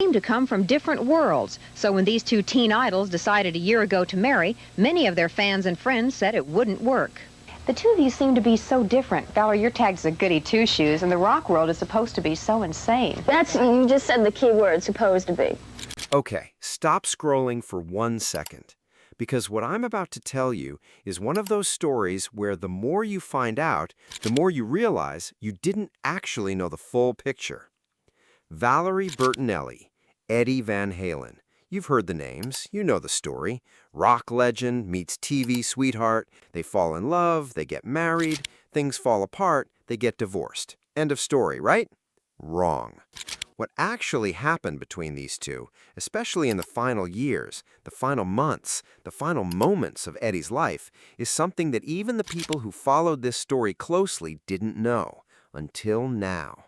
seem to come from different worlds, so when these two teen idols decided a year ago to marry, many of their fans and friends said it wouldn't work. The two of you seem to be so different. Valerie, you're tagged as a goody two-shoes, and the rock world is supposed to be so insane. You just said the key word, supposed to be. Okay, stop scrolling for 1 second. Because what I'm about to tell you is one of those stories where the more you find out, the more you realize you didn't actually know the full picture. Valerie Bertinelli, Eddie Van Halen. You've heard the names, you know the story. Rock legend meets TV sweetheart, they fall in love, they get married, things fall apart, they get divorced. End of story, right? Wrong. What actually happened between these two, especially in the final years, the final months, the final moments of Eddie's life, is something that even the people who followed this story closely didn't know, until now.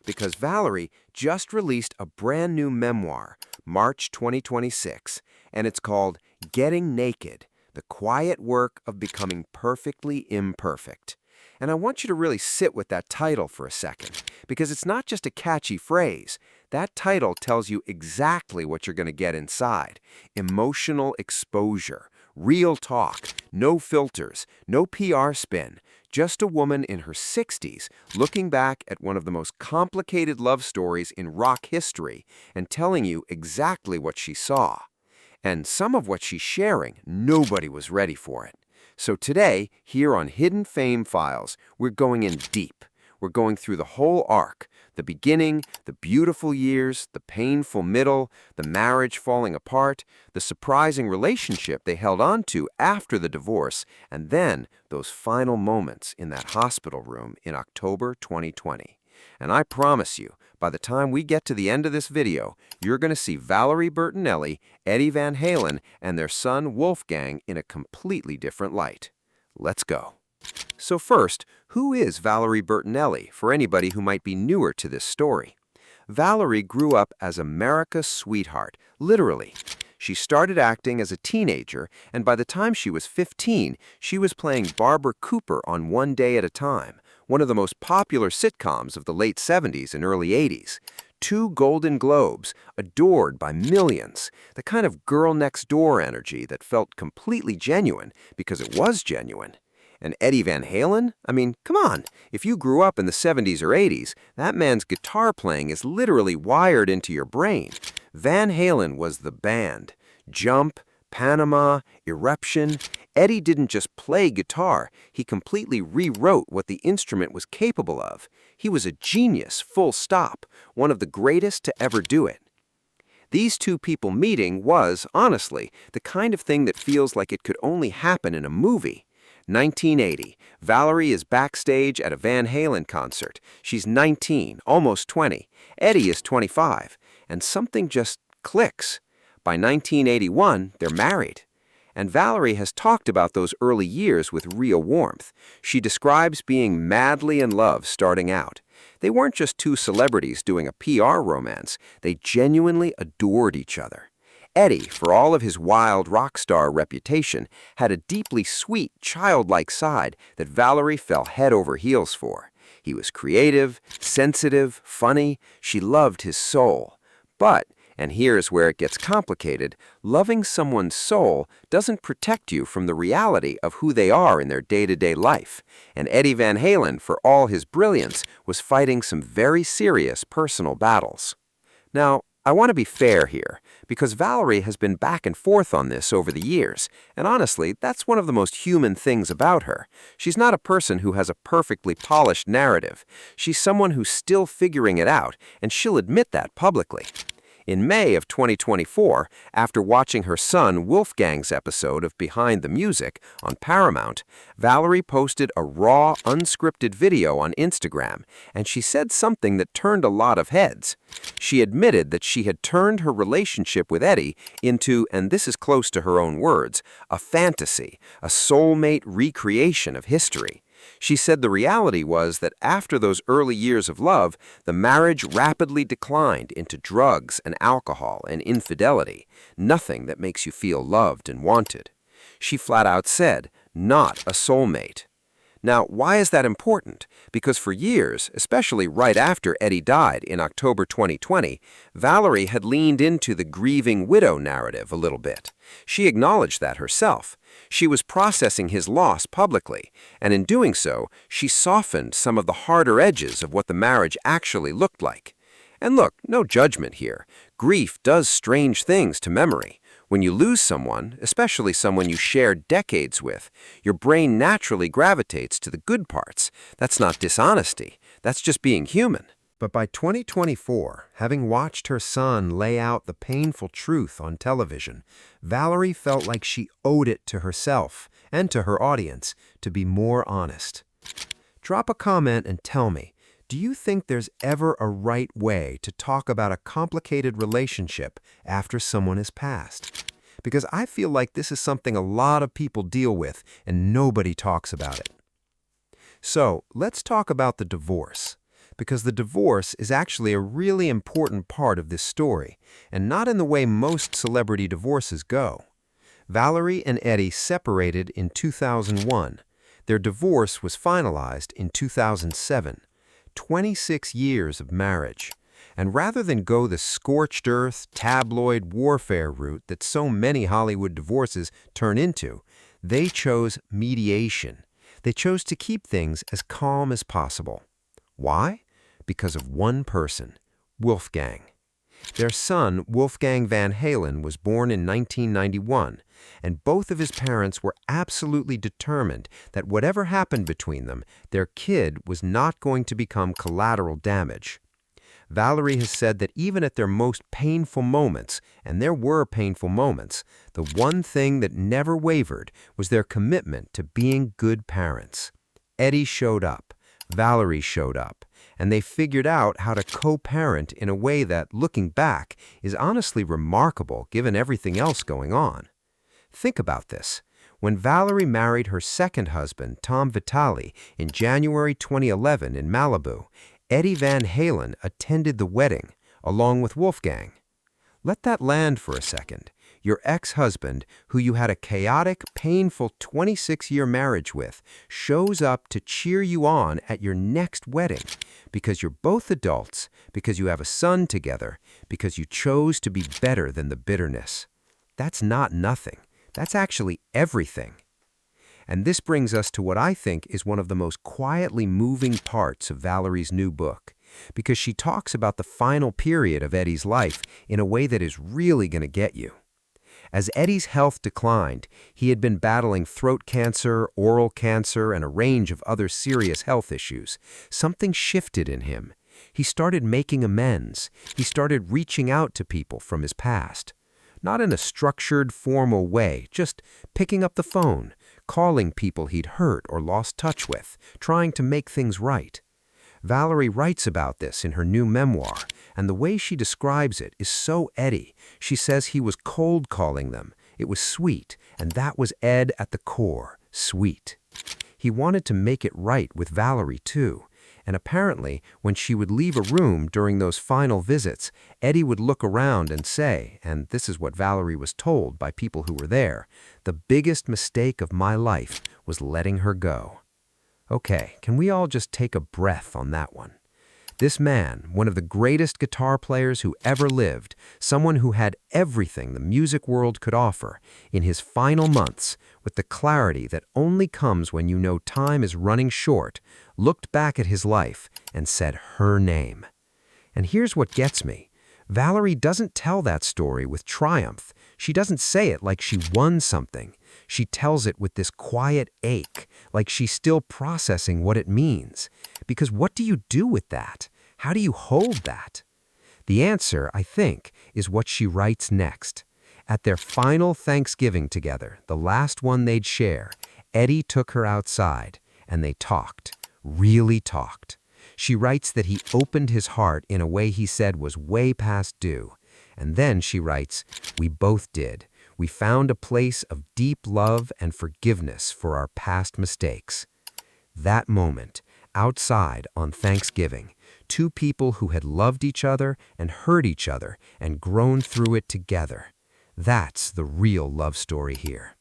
Because Valerie just released a brand new memoir, March 2026, and it's called Getting Naked, The Quiet Work of Becoming Perfectly Imperfect. And I want you to really sit with that title for a second, because it's not just a catchy phrase. That title tells you exactly what you're going to get inside. Emotional exposure, real talk, no filters, no PR spin, just a woman in her 60s looking back at one of the most complicated love stories in rock history and telling you exactly what she saw. And some of what she's sharing, nobody was ready for it. So today, here on Hidden Fame Files, we're going in deep. We're going through the whole arc, the beginning, the beautiful years, the painful middle, the marriage falling apart, the surprising relationship they held on to after the divorce, and then those final moments in that hospital room in October 2020. And I promise you, by the time we get to the end of this video, you're going to see Valerie Bertinelli, Eddie Van Halen, and their son Wolfgang in a completely different light. Let's go. So first, who is Valerie Bertinelli for anybody who might be newer to this story? Valerie grew up as America's sweetheart, literally. She started acting as a teenager, and by the time she was 15, she was playing Barbara Cooper on One Day at a Time, one of the most popular sitcoms of the late 70s and early 80s. 2 Golden Globes, adored by millions, the kind of girl-next-door energy that felt completely genuine because it was genuine. And Eddie Van Halen? I mean, come on, if you grew up in the 70s or 80s, that man's guitar playing is literally wired into your brain. Van Halen was the band. Jump, Panama, Eruption. Eddie didn't just play guitar, he completely rewrote what the instrument was capable of. He was a genius, full stop, one of the greatest to ever do it. These two people meeting was, honestly, the kind of thing that feels like it could only happen in a movie. 1980, Valerie is backstage at a Van Halen concert. She's 19, almost 20. Eddie is 25, and something just clicks. By 1981, they're married. And Valerie has talked about those early years with real warmth. She describes being madly in love starting out. They weren't just two celebrities doing a PR romance. They genuinely adored each other. Eddie, for all of his wild rock star reputation, had a deeply sweet, childlike side that Valerie fell head over heels for. He was creative, sensitive, funny. She loved his soul. But, and here's where it gets complicated, loving someone's soul doesn't protect you from the reality of who they are in their day-to-day life. And Eddie Van Halen, for all his brilliance, was fighting some very serious personal battles. Now, I want to be fair here, because Valerie has been back and forth on this over the years, and honestly, that's one of the most human things about her. She's not a person who has a perfectly polished narrative. She's someone who's still figuring it out, and she'll admit that publicly. In May of 2024, after watching her son Wolfgang's episode of Behind the Music on Paramount, Valerie posted a raw, unscripted video on Instagram, and she said something that turned a lot of heads. She admitted that she had turned her relationship with Eddie into, and this is close to her own words, a fantasy, a soulmate recreation of history. She said the reality was that after those early years of love, the marriage rapidly declined into drugs and alcohol and infidelity, nothing that makes you feel loved and wanted. She flat out said, not a soulmate. Now, why is that important? Because for years, especially right after Eddie died in October 2020, Valerie had leaned into the grieving widow narrative a little bit. She acknowledged that herself. She was processing his loss publicly, and in doing so, she softened some of the harder edges of what the marriage actually looked like. And look, no judgment here. Grief does strange things to memory. When you lose someone, especially someone you shared decades with, your brain naturally gravitates to the good parts. That's not dishonesty. That's just being human. But by 2024, having watched her son lay out the painful truth on television, Valerie felt like she owed it to herself and to her audience to be more honest. Drop a comment and tell me, do you think there's ever a right way to talk about a complicated relationship after someone has passed? Because I feel like this is something a lot of people deal with and nobody talks about it. So let's talk about the divorce, because the divorce is actually a really important part of this story, and not in the way most celebrity divorces go. Valerie and Eddie separated in 2001. Their divorce was finalized in 2007. 26 years of marriage. And rather than go the scorched earth, tabloid warfare route that so many Hollywood divorces turn into, they chose mediation. They chose to keep things as calm as possible. Why? Because of one person, Wolfgang. Their son, Wolfgang Van Halen, was born in 1991, and both of his parents were absolutely determined that whatever happened between them, their kid was not going to become collateral damage. Valerie has said that even at their most painful moments, and there were painful moments, the one thing that never wavered was their commitment to being good parents. Eddie showed up, Valerie showed up, and they figured out how to co-parent in a way that, looking back, is honestly remarkable given everything else going on. Think about this. When Valerie married her second husband, Tom Vitale, in January 2011 in Malibu, Eddie Van Halen attended the wedding, along with Wolfgang. Let that land for a second. Your ex-husband, who you had a chaotic, painful 26-year marriage with, shows up to cheer you on at your next wedding because you're both adults, because you have a son together, because you chose to be better than the bitterness. That's not nothing. That's actually everything. And this brings us to what I think is one of the most quietly moving parts of Valerie's new book, because she talks about the final period of Eddie's life in a way that is really going to get you. As Eddie's health declined, he had been battling throat cancer, oral cancer, and a range of other serious health issues. Something shifted in him. He started making amends. He started reaching out to people from his past. Not in a structured, formal way, just picking up the phone, calling people he'd hurt or lost touch with, trying to make things right. Valerie writes about this in her new memoir, and the way she describes it is so Eddie. She says he was cold calling them. It was sweet, and that was Ed at the core, sweet. He wanted to make it right with Valerie, too. And apparently, when she would leave a room during those final visits, Eddie would look around and say, and this is what Valerie was told by people who were there, the biggest mistake of my life was letting her go. Okay, can we all just take a breath on that one? This man, one of the greatest guitar players who ever lived, someone who had everything the music world could offer, in his final months, with the clarity that only comes when you know time is running short, looked back at his life and said her name. And here's what gets me. Valerie doesn't tell that story with triumph. She doesn't say it like she won something. She tells it with this quiet ache, like she's still processing what it means. Because what do you do with that? How do you hold that? The answer, I think, is what she writes next. At their final Thanksgiving together, the last one they'd share, Eddie took her outside, and they talked, really talked. She writes that he opened his heart in a way he said was way past due. And then she writes, we both did. We found a place of deep love and forgiveness for our past mistakes. That moment, outside on Thanksgiving, two people who had loved each other and hurt each other and grown through it together. That's the real love story here.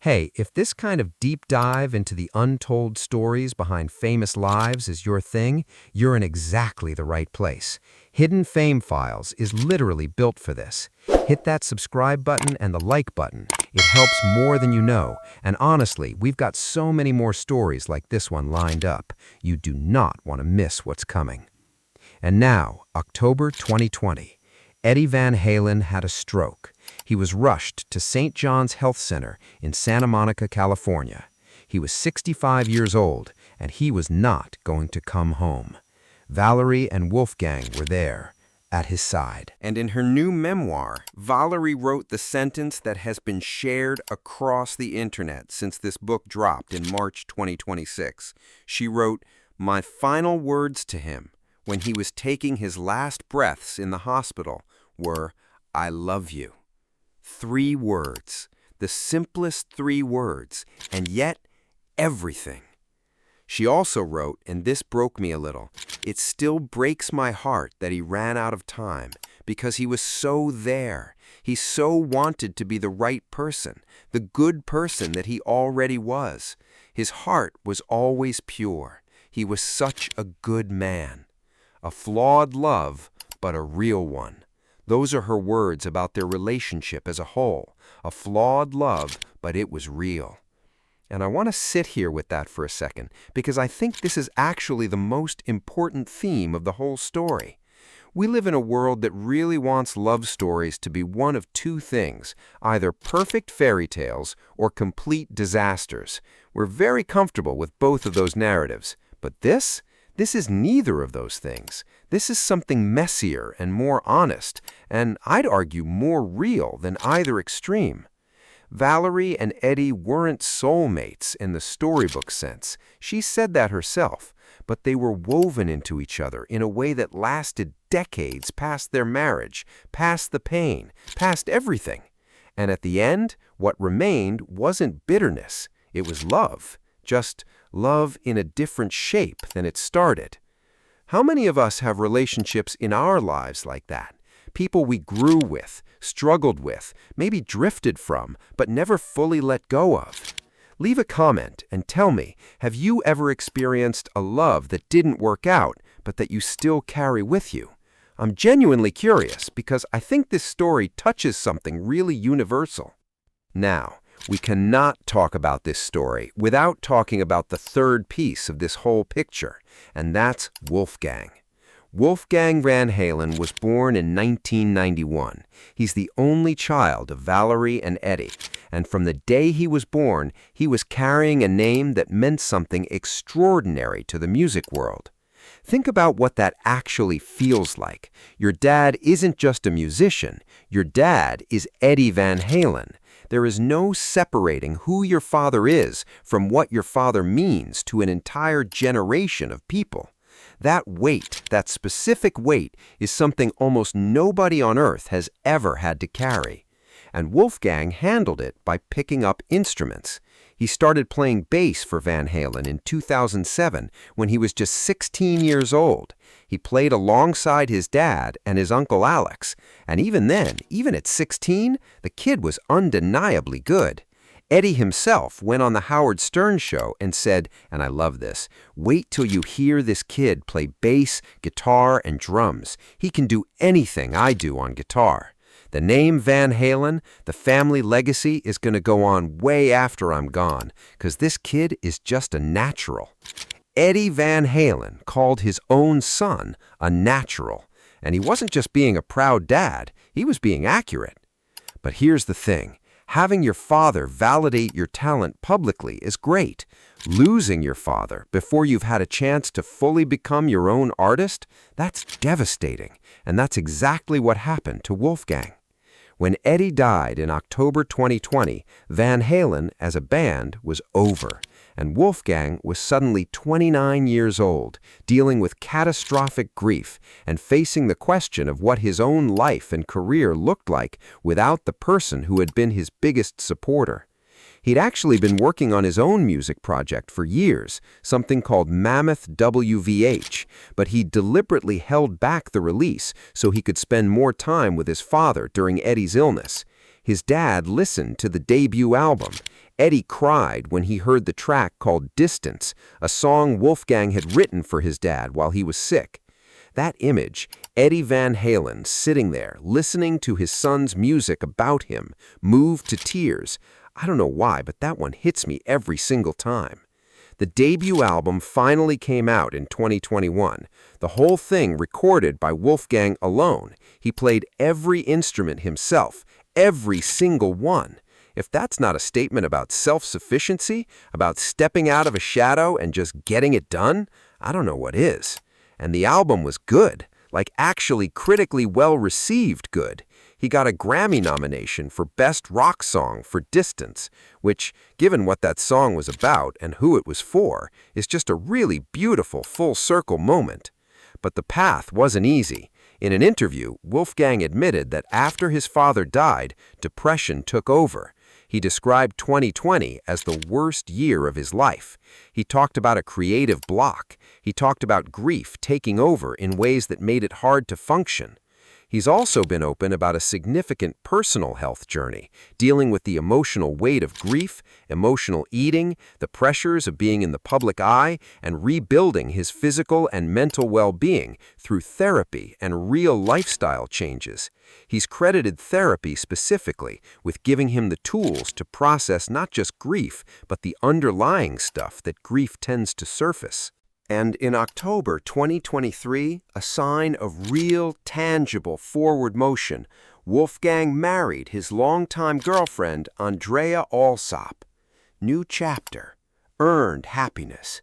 Hey, if this kind of deep dive into the untold stories behind famous lives is your thing, you're in exactly the right place. Hidden Fame Files is literally built for this. Hit that subscribe button and the like button. It helps more than you know. And honestly, we've got so many more stories like this one lined up. You do not want to miss what's coming. And now, October 2020, Eddie Van Halen had a stroke. He was rushed to St. John's Health Center in Santa Monica, California. He was 65 years old, and he was not going to come home. Valerie and Wolfgang were there, at his side. And in her new memoir, Valerie wrote the sentence that has been shared across the internet since this book dropped in March 2026. She wrote, "My final words to him when he was taking his last breaths in the hospital were, 'I love you.'" 3 words, the simplest 3 words, and yet everything. She also wrote, and this broke me a little, "It still breaks my heart that he ran out of time because he was so there. He so wanted to be the right person, the good person that he already was. His heart was always pure. He was such a good man. A flawed love, but a real one." Those are her words about their relationship as a whole. A flawed love, but it was real. And I want to sit here with that for a second, because I think this is actually the most important theme of the whole story. We live in a world that really wants love stories to be one of 2 things, either perfect fairy tales or complete disasters. We're very comfortable with both of those narratives. But this is neither of those things. This is something messier and more honest, and I'd argue more real than either extreme. Valerie and Eddie weren't soulmates in the storybook sense. She said that herself, but they were woven into each other in a way that lasted decades past their marriage, past the pain, past everything. And at the end, what remained wasn't bitterness. It was love. Just love in a different shape than it started. How many of us have relationships in our lives like that? People we grew with, struggled with, maybe drifted from, but never fully let go of. Leave a comment and tell me, have you ever experienced a love that didn't work out, but that you still carry with you? I'm genuinely curious because I think this story touches something really universal. Now, we cannot talk about this story without talking about the third piece of this whole picture, and that's Wolfgang. Wolfgang Van Halen was born in 1991. He's the only child of Valerie and Eddie, and from the day he was born, he was carrying a name that meant something extraordinary to the music world. Think about what that actually feels like. Your dad isn't just a musician. Your dad is Eddie Van Halen. There is no separating who your father is from what your father means to an entire generation of people. That weight, that specific weight, is something almost nobody on earth has ever had to carry. And Wolfgang handled it by picking up instruments. He started playing bass for Van Halen in 2007 when he was just 16 years old. He played alongside his dad and his uncle Alex, and even then, even at 16, the kid was undeniably good. Eddie himself went on the Howard Stern show and said, and I love this, "Wait till you hear this kid play bass, guitar, and drums. He can do anything I do on guitar." The name Van Halen, the family legacy, is going to go on way after I'm gone, because this kid is just a natural. Eddie Van Halen called his own son a natural, and he wasn't just being a proud dad, he was being accurate. But here's the thing. Having your father validate your talent publicly is great. Losing your father before you've had a chance to fully become your own artist, that's devastating, and that's exactly what happened to Wolfgang. When Eddie died in October 2020, Van Halen, as a band, was over, and Wolfgang was suddenly 29 years old, dealing with catastrophic grief and facing the question of what his own life and career looked like without the person who had been his biggest supporter. He'd actually been working on his own music project for years, something called Mammoth WVH, but he deliberately held back the release so he could spend more time with his father during Eddie's illness. His dad listened to the debut album. Eddie cried when he heard the track called Distance, a song Wolfgang had written for his dad while he was sick. That image, Eddie Van Halen sitting there, listening to his son's music about him, moved to tears. I don't know why, but that one hits me every single time. The debut album finally came out in 2021. The whole thing recorded by Wolfgang alone. He played every instrument himself, every single one. If that's not a statement about self-sufficiency, about stepping out of a shadow and just getting it done, I don't know what is. And the album was good, like actually critically well-received good. He got a Grammy nomination for Best Rock Song for Distance, which, given what that song was about and who it was for, is just a really beautiful full-circle moment. But the path wasn't easy. In an interview, Wolfgang admitted that after his father died, depression took over. He described 2020 as the worst year of his life. He talked about a creative block. He talked about grief taking over in ways that made it hard to function. He's also been open about a significant personal health journey, dealing with the emotional weight of grief, emotional eating, the pressures of being in the public eye, and rebuilding his physical and mental well-being through therapy and real lifestyle changes. He's credited therapy specifically with giving him the tools to process not just grief, but the underlying stuff that grief tends to surface. And in October 2023, a sign of real, tangible forward motion, Wolfgang married his longtime girlfriend, Andrea Alsop. New chapter, earned happiness.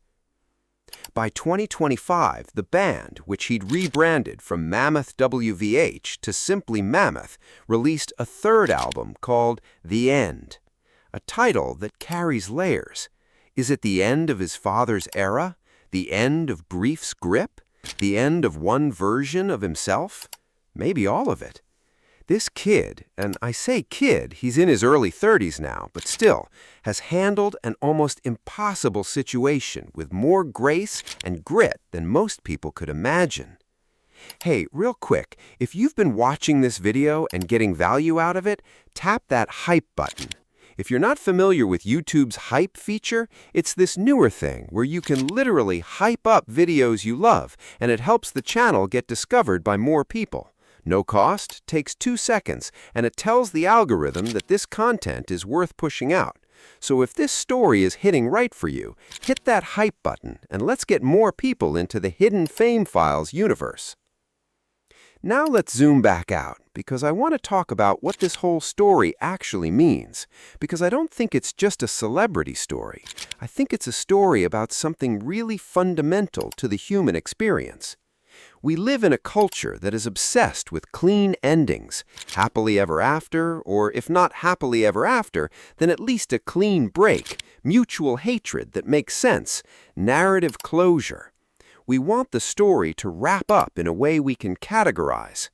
By 2025, the band, which he'd rebranded from Mammoth WVH to simply Mammoth, released a third album called The End, a title that carries layers. Is it the end of his father's era? The end of grief's grip? The end of one version of himself? Maybe all of it. This kid, and I say kid, he's in his early 30s now, but still, has handled an almost impossible situation with more grace and grit than most people could imagine. Hey, real quick, if you've been watching this video and getting value out of it, tap that hype button. If you're not familiar with YouTube's hype feature, it's this newer thing where you can literally hype up videos you love, and it helps the channel get discovered by more people. No cost, takes 2 seconds, and it tells the algorithm that this content is worth pushing out. So if this story is hitting right for you, hit that hype button, and let's get more people into the Hidden Fame Files universe. Now let's zoom back out, because I want to talk about what this whole story actually means, because I don't think it's just a celebrity story. I think it's a story about something really fundamental to the human experience. We live in a culture that is obsessed with clean endings, happily ever after, or if not happily ever after, then at least a clean break, mutual hatred that makes sense, narrative closure. We want the story to wrap up in a way we can categorize.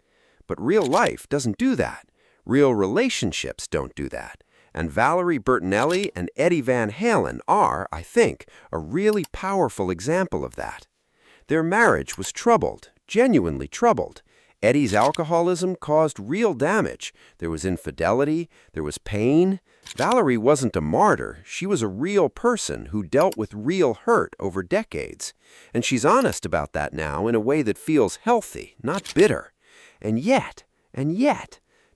But real life doesn't do that. Real relationships don't do that. And Valerie Bertinelli and Eddie Van Halen are, I think, a really powerful example of that. Their marriage was troubled, genuinely troubled. Eddie's alcoholism caused real damage. There was infidelity, there was pain. Valerie wasn't a martyr. She was a real person who dealt with real hurt over decades. And she's honest about that now in a way that feels healthy, not bitter. And yet,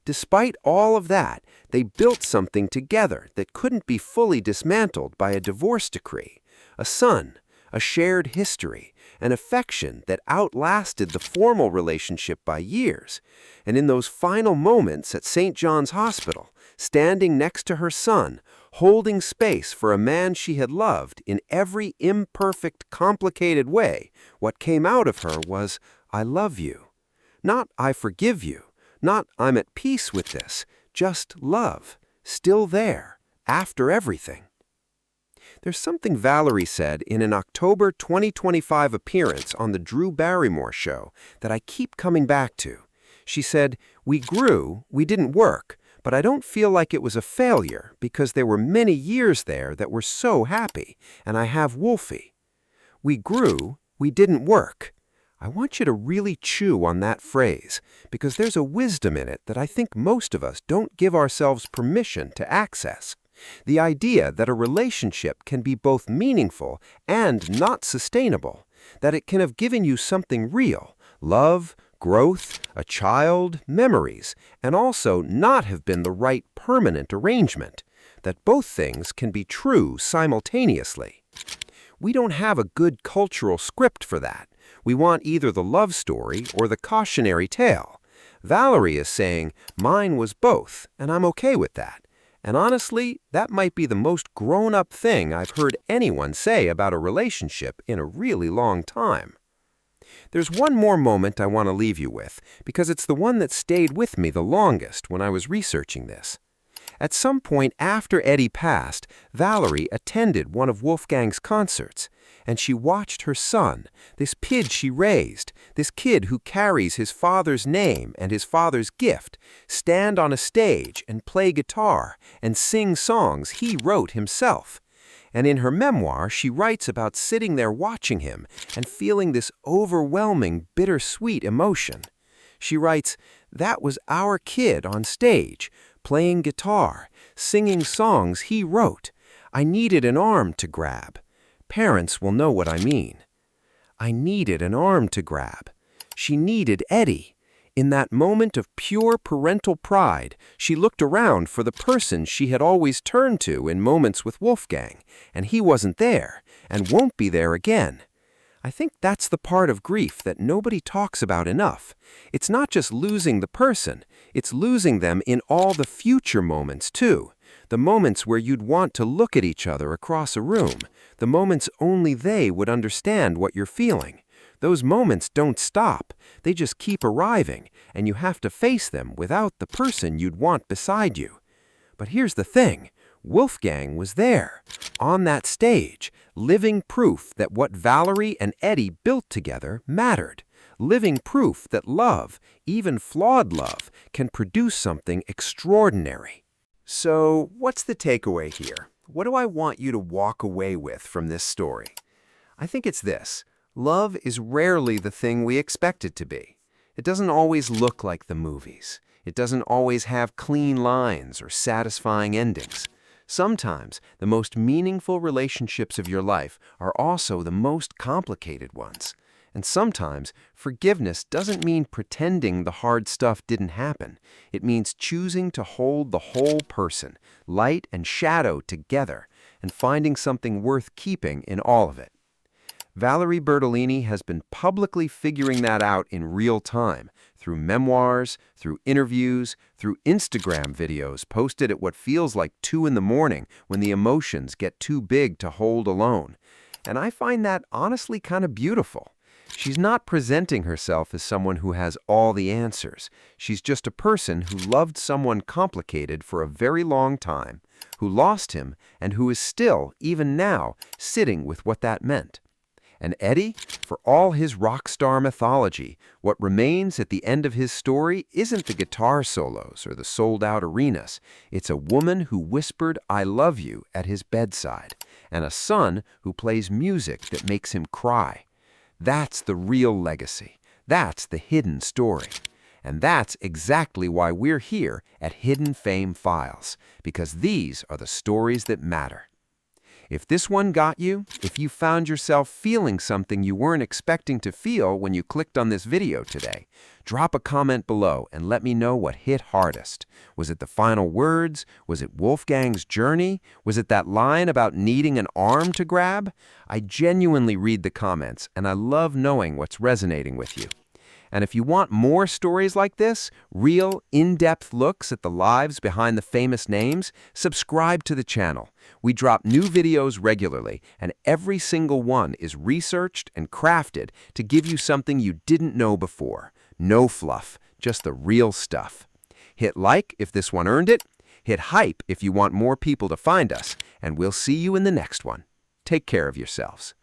despite all of that, they built something together that couldn't be fully dismantled by a divorce decree. A son, a shared history, an affection that outlasted the formal relationship by years. And in those final moments at St. John's Hospital, standing next to her son, holding space for a man she had loved in every imperfect, complicated way, what came out of her was, "I love you." Not, "I forgive you." Not, "I'm at peace with this." Just love, still there, after everything. There's something Valerie said in an October 2025 appearance on the Drew Barrymore show that I keep coming back to. She said, "We grew, we didn't work, but I don't feel like it was a failure because there were many years there that were so happy, and I have Wolfie. We grew, we didn't work." I want you to really chew on that phrase, because there's a wisdom in it that I think most of us don't give ourselves permission to access. The idea that a relationship can be both meaningful and not sustainable, that it can have given you something real, love, growth, a child, memories, and also not have been the right permanent arrangement, that both things can be true simultaneously. We don't have a good cultural script for that. We want either the love story or the cautionary tale. Valerie is saying, mine was both, and I'm okay with that. And honestly, that might be the most grown-up thing I've heard anyone say about a relationship in a really long time. There's one more moment I want to leave you with, because it's the one that stayed with me the longest when I was researching this. At some point after Eddie passed, Valerie attended one of Wolfgang's concerts, and she watched her son, this kid she raised, this kid who carries his father's name and his father's gift, stand on a stage and play guitar and sing songs he wrote himself. And in her memoir, she writes about sitting there watching him and feeling this overwhelming, bittersweet emotion. She writes, "That was our kid on stage, playing guitar, singing songs he wrote. I needed an arm to grab. Parents will know what I mean. I needed an arm to grab. She needed Eddie. In that moment of pure parental pride, she looked around for the person she had always turned to in moments with Wolfgang, and he wasn't there, and won't be there again." I think that's the part of grief that nobody talks about enough. It's not just losing the person, it's losing them in all the future moments too. The moments where you'd want to look at each other across a room, the moments only they would understand what you're feeling. Those moments don't stop, they just keep arriving, and you have to face them without the person you'd want beside you. But here's the thing, Wolfgang was there, on that stage, living proof that what Valerie and Eddie built together mattered, living proof that love, even flawed love, can produce something extraordinary. So, what's the takeaway here? What do I want you to walk away with from this story? I think it's this. Love is rarely the thing we expect it to be. It doesn't always look like the movies. It doesn't always have clean lines or satisfying endings. Sometimes, the most meaningful relationships of your life are also the most complicated ones. And sometimes, forgiveness doesn't mean pretending the hard stuff didn't happen. It means choosing to hold the whole person, light and shadow together, and finding something worth keeping in all of it. Valerie Bertinelli has been publicly figuring that out in real time, through memoirs, through interviews, through Instagram videos posted at what feels like 2 in the morning when the emotions get too big to hold alone. And I find that honestly kind of beautiful. She's not presenting herself as someone who has all the answers. She's just a person who loved someone complicated for a very long time, who lost him, and who is still, even now, sitting with what that meant. And Eddie, for all his rock star mythology, what remains at the end of his story isn't the guitar solos or the sold-out arenas. It's a woman who whispered, "I love you," at his bedside, and a son who plays music that makes him cry. That's the real legacy. That's the hidden story. And that's exactly why we're here at Hidden Fame Files, because these are the stories that matter. If this one got you, if you found yourself feeling something you weren't expecting to feel when you clicked on this video today, drop a comment below and let me know what hit hardest. Was it the final words? Was it Wolfgang's journey? Was it that line about needing an arm to grab? I genuinely read the comments, and I love knowing what's resonating with you. And if you want more stories like this, real, in-depth looks at the lives behind the famous names, subscribe to the channel. We drop new videos regularly, and every single one is researched and crafted to give you something you didn't know before. No fluff, just the real stuff. Hit like if this one earned it, hit hype if you want more people to find us, and we'll see you in the next one. Take care of yourselves.